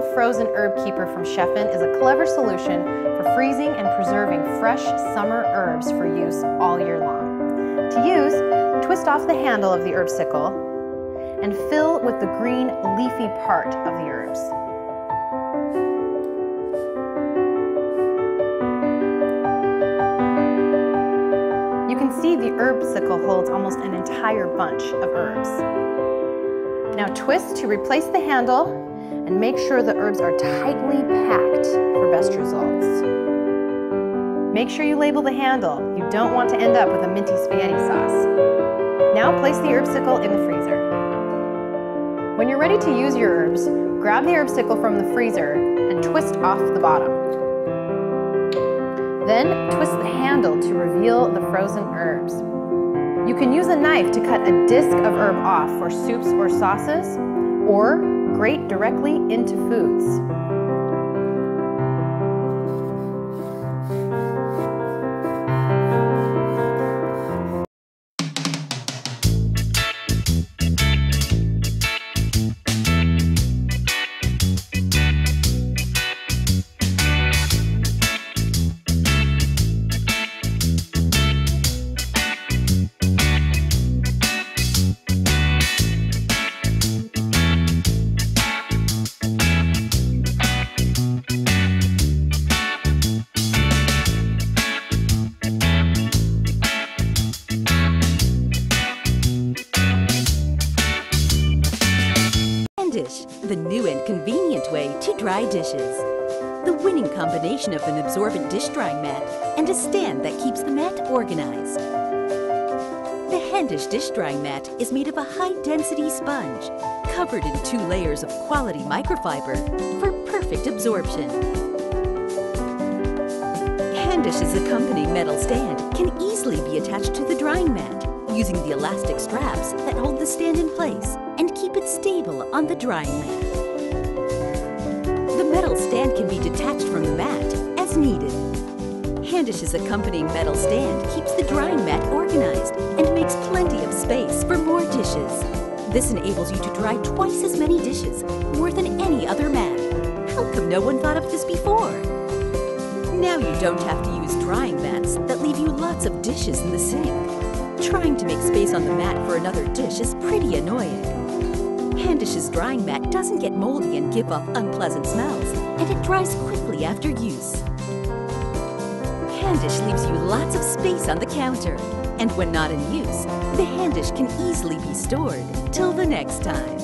Herbcycle Frozen Herb Keeper from Chefin is a clever solution for freezing and preserving fresh summer herbs for use all year long. To use, twist off the handle of the Herbcycle and fill with the green leafy part of the herbs. You can see the Herbcycle holds almost an entire bunch of herbs. Now twist to replace the handle and make sure the herbs are tightly packed for best results. Make sure you label the handle. You don't want to end up with a minty spaghetti sauce. Now place the Herbcycle in the freezer. When you're ready to use your herbs, grab the Herbcycle from the freezer and twist off the bottom. Then twist the handle to reveal the frozen herbs. You can use a knife to cut a disc of herb off for soups or sauces, or grate directly into foods. Dish, the new and convenient way to dry dishes. The winning combination of an absorbent dish drying mat and a stand that keeps the mat organized. The Handish dish drying mat is made of a high-density sponge, covered in 2 layers of quality microfiber for perfect absorption. Handish's accompanying metal stand can easily be attached to the drying mat using the elastic straps that hold the stand in place and keep it stable on the drying mat. The metal stand can be detached from the mat as needed. Handish's accompanying metal stand keeps the drying mat organized and makes plenty of space for more dishes. This enables you to dry twice as many dishes, more than any other mat. How come no one thought of this before? Now you don't have to use drying mats that leave you lots of dishes in the sink. Trying to make space on the mat for another dish is pretty annoying. Handish's drying mat doesn't get moldy and give off unpleasant smells, and it dries quickly after use. Handish leaves you lots of space on the counter, and when not in use, the Handish can easily be stored till the next time.